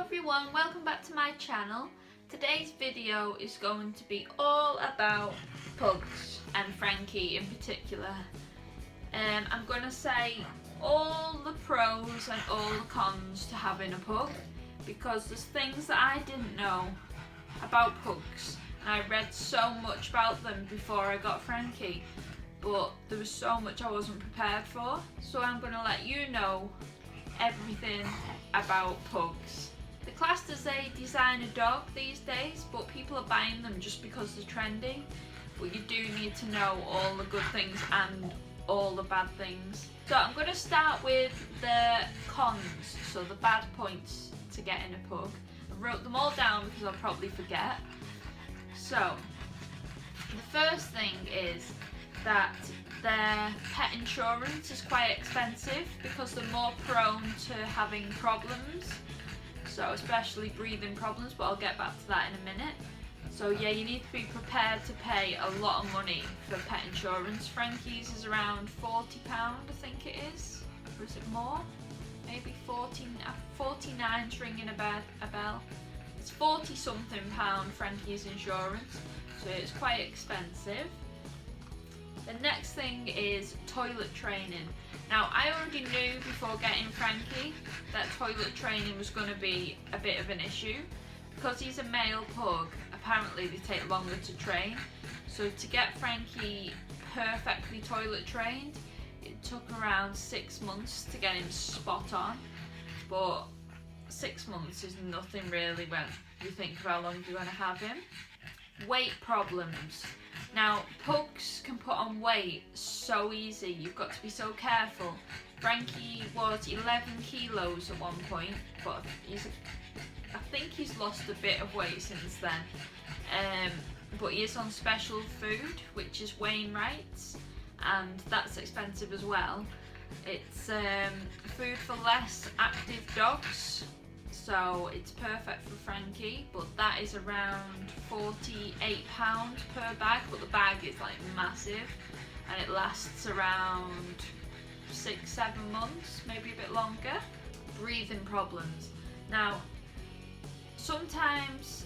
everyone, welcome back to my channel. Today's video is going to be all about pugs and Frankie in particular. I'm going to say all the pros and all the cons to having a pug, because there's things that I didn't know about pugs and I read so much about them before I got Frankie, but there was so much I wasn't prepared for, so I'm going to let you know everything about pugs. They're classed as a designer dog these days, but people are buying them just because they're trendy. But you do need to know all the good things and all the bad things. So I'm going to start with the cons, so the bad points to getting a pug. I wrote them all down because I'll probably forget. So the first thing is that their pet insurance is quite expensive because they're more prone to having problems, so especially breathing problems, but I'll get back to that in a minute. So yeah, you need to be prepared to pay a lot of money for pet insurance. Frankie's is around £40, I think it is, or is it more? Maybe 49's ringing a bell. It's 40 something pound Frankie's insurance, so it's quite expensive. The next thing is toilet training. Now, I already knew before getting Frankie that toilet training was going to be a bit of an issue. Because he's a male pug, apparently they take longer to train. So to get Frankie perfectly toilet trained, it took around 6 months to get him spot on. But 6 months is nothing really when you think of how long you're going to have him. Weight problems. Now, pugs can put on weight so easy, you've got to be so careful. Frankie was 11 kilos at one point, but I think he's lost a bit of weight since then. But he is on special food, which is Wainwright's, and that's expensive as well. It's food for less active dogs, so it's perfect for Frankie, but that is around £48 per bag, but the bag is like massive and it lasts around 6-7 months, maybe a bit longer. Breathing problems. Now, sometimes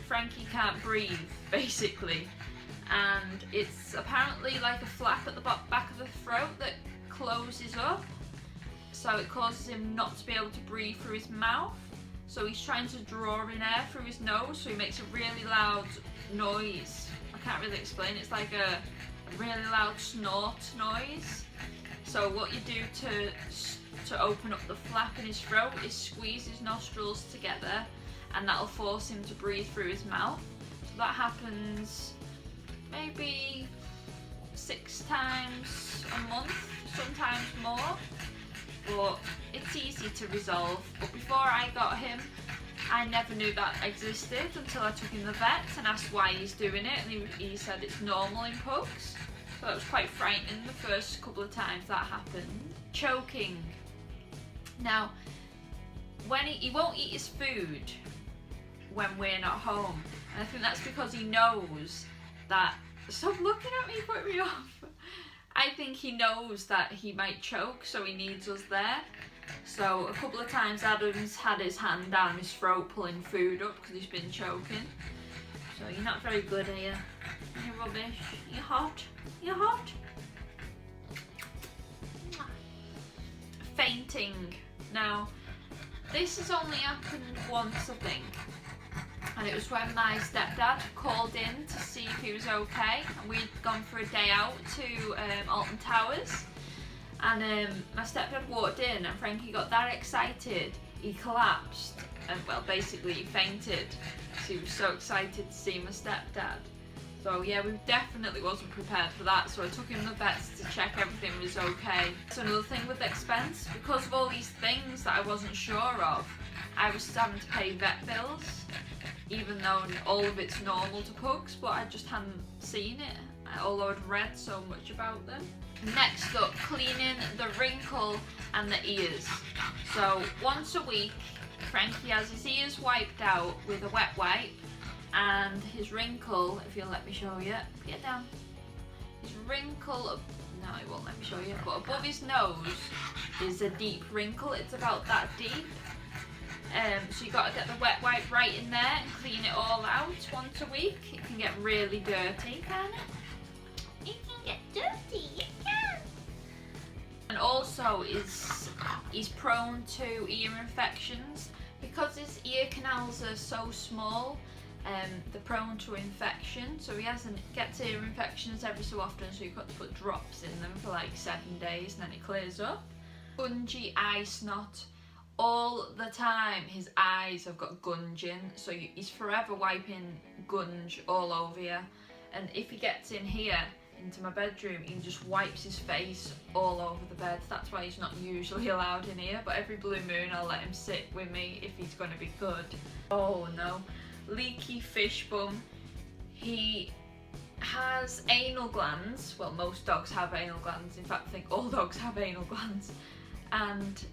Frankie can't breathe, basically, and it's apparently like a flap at the back of the throat that closes up, so it causes him not to be able to breathe through his mouth. So he's trying to draw in air through his nose, so he makes a really loud noise. I can't really explain, it's like a really loud snort noise. So what you do to open up the flap in his throat is squeeze his nostrils together, and that'll force him to breathe through his mouth. So that happens maybe 6 times a month, sometimes more. But it's easy to resolve. But before I got him, I never knew that existed until I took him to the vet and asked why he's doing it, and he said it's normal in pugs. So that was quite frightening the first couple of times that happened. Choking. Now, when he won't eat his food when we're not home, and I think that's because he knows that. Stop looking at me, put me off. I think he knows that he might choke, so he needs us there. So a couple of times Adam's had his hand down his throat pulling food up because he's been choking. So you're not very good, are you? You're rubbish. You're hot. You're hot. Fainting. Now, this has only happened once, I think. And it was when my stepdad called in to see if he was okay, and we'd gone for a day out to Alton Towers, and my stepdad walked in and Frankie got that excited he collapsed and, well, basically he fainted because he was so excited to see my stepdad. So yeah, we definitely wasn't prepared for that, so I took him to the vets to check everything was okay. So another thing with expense, because of all these things that I wasn't sure of, I was having to pay vet bills, even though all of it's normal to pugs, but I just hadn't seen it, although I'd read so much about them. Next up, cleaning the Wrinkle and the ears. So once a week, Frankie has his ears wiped out with a wet wipe, and his Wrinkle, if you'll let me show you, get down. His Wrinkle, no it won't let me show you, but above his nose is a deep wrinkle, it's about that deep. So you've got to get the wet wipe right in there and clean it all out once a week. It can get really dirty, can it? It can get dirty, it can. And also he's prone to ear infections. Because his ear canals are so small, they're prone to infection. So he gets ear infections every so often, so you've got to put drops in them for like 7 days and then it clears up. Gungy eye snot. All the time his eyes have got gunging, so he's forever wiping gunge all over you. And if he gets in here into my bedroom, he just wipes his face all over the bed. That's why he's not usually allowed in here, but every blue moon I'll let him sit with me if he's going to be good. Oh no, leaky fish bum. He has anal glands. Well, most dogs have anal glands. In fact, I think all dogs have anal glands. And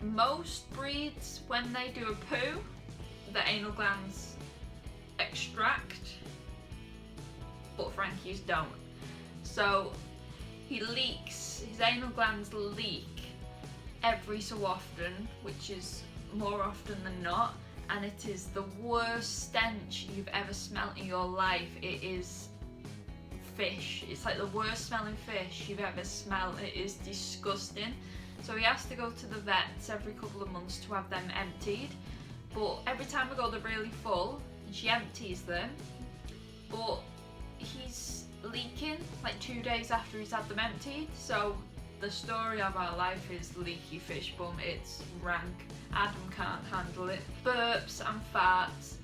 most breeds, when they do a poo, the anal glands extract, but Frankie's don't. So he leaks, his anal glands leak every so often, which is more often than not, and it is the worst stench you've ever smelt in your life. It is fish. It's like the worst smelling fish you've ever smelled. It is disgusting. So he has to go to the vets every couple of months to have them emptied, but every time we go they're really full and she empties them, but he's leaking like 2 days after he's had them emptied. So the story of our life is leaky fish bum. It's rank. Adam can't handle it. Burps and farts.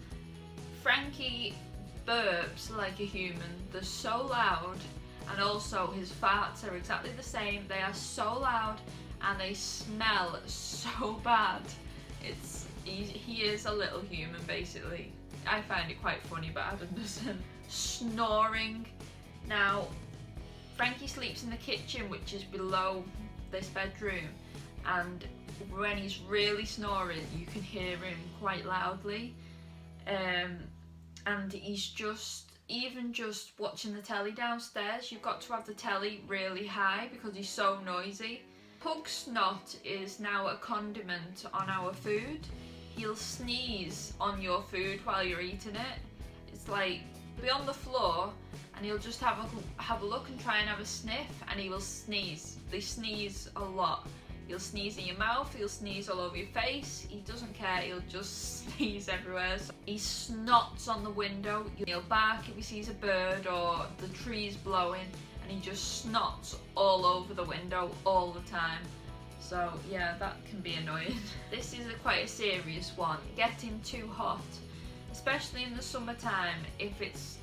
Frankie burps like a human. They're so loud, and also his farts are exactly the same. They are so loud and they smell so bad. He is a little human basically. I find it quite funny, but Adam doesn't. Snoring. Now, Frankie sleeps in the kitchen, which is below this bedroom, and when he's really snoring you can hear him quite loudly, and he's even just watching the telly downstairs, you've got to have the telly really high because he's so noisy. Pug snot is now a condiment on our food. He'll sneeze on your food while you're eating it. It's like, be on the floor and he'll just have a look and try and have a sniff, and he will sneeze. They sneeze a lot. He'll sneeze in your mouth, he'll sneeze all over your face. He doesn't care, he'll just sneeze everywhere. So he snots on the window. He'll bark if he sees a bird or the trees blowing, and he just snots all over the window all the time. So yeah, that can be annoying. This is quite a serious one. Getting too hot, especially in the summertime. If it's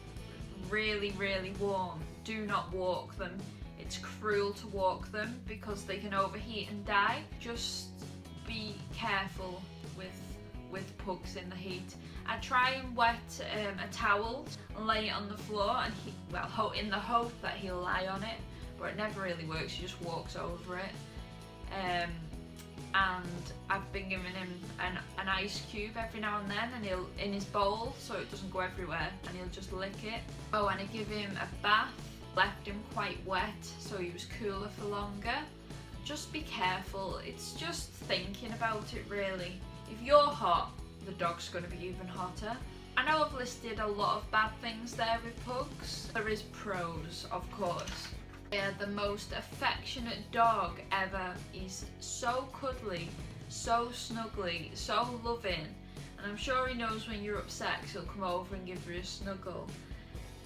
really, really warm, do not walk them. It's cruel to walk them because they can overheat and die. Just be careful with pugs in the heat. I try and wet a towel and lay it on the floor, and in the hope that he'll lie on it, but it never really works. He just walks over it. And I've been giving him an ice cube every now and then, and he'll in his bowl so it doesn't go everywhere, and he'll just lick it. Oh, and I give him a bath, left him quite wet so he was cooler for longer. Just be careful. It's just thinking about it really. If you're hot, the dog's going to be even hotter. I know I've listed a lot of bad things there with pugs. There is pros, of course. They're the most affectionate dog ever. He's so cuddly, so snuggly, so loving, and I'm sure he knows when you're upset, 'cause he'll come over and give you a snuggle.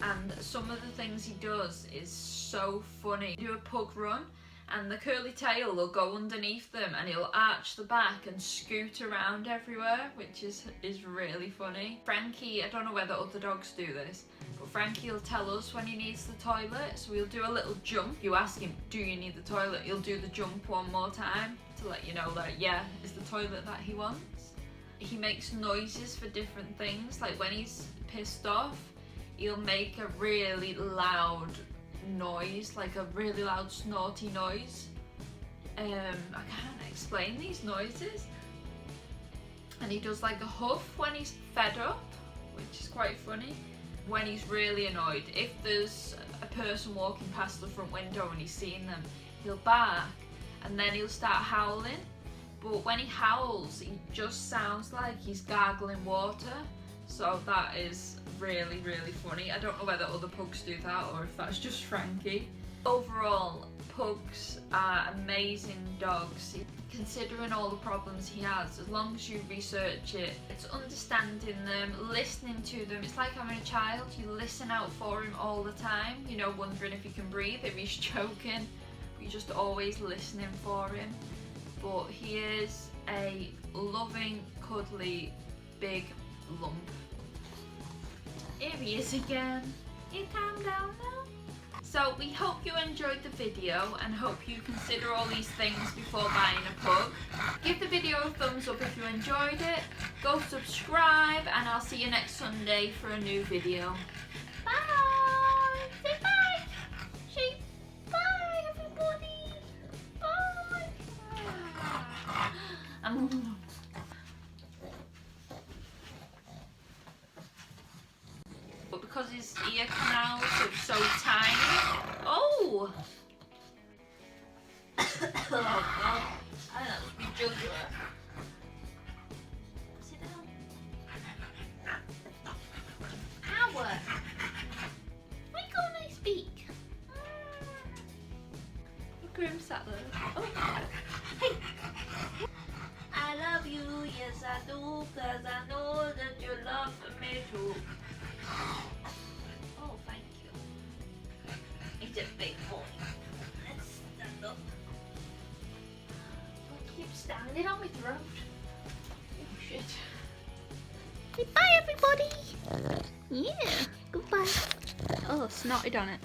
And some of the things he does is so funny. Do a pug run and the curly tail will go underneath them and he'll arch the back and scoot around everywhere, which is really funny. Frankie, I don't know whether other dogs do this, but Frankie will tell us when he needs the toilet, so we'll do a little jump. You ask him, do you need the toilet? He'll do the jump one more time to let you know that, yeah, it's the toilet that he wants. He makes noises for different things, like when he's pissed off, he'll make a really loud noise, like a really loud snorty noise. I can't explain these noises. And he does like a huff when he's fed up, which is quite funny. When he's really annoyed, if there's a person walking past the front window and he's seen them, he'll bark and then he'll start howling. but when he howls, he just sounds like he's gargling water. So that is really, really funny. I don't know whether other pugs do that or if that's just Frankie. Overall, pugs are amazing dogs. Considering all the problems he has, as long as you research it, it's understanding them, listening to them. It's like having a child. You listen out for him all the time, you know, wondering if he can breathe, if he's choking. You're just always listening for him. But he is a loving, cuddly, big lump. Here he is again. You calm down now? So we hope you enjoyed the video and hope you consider all these things before buying a pug. Give the video a thumbs up if you enjoyed it. Go subscribe and I'll see you next Sunday for a new video. Bye! Say bye! Sheep! Bye everybody! Bye! But because his ear canals are so tiny. Oh! Oh god. I think that must be jugular. Sit down. Ow! Why can't I speak? Look at him sat there. Oh! Hey! I love you, yes I do, 'cause I know that you love me too. Oh, thank you. He's a big boy. Let's stand up. Don't keep standing on my throat. Oh shit. Say bye everybody. Yeah, goodbye. Oh, snotted on it.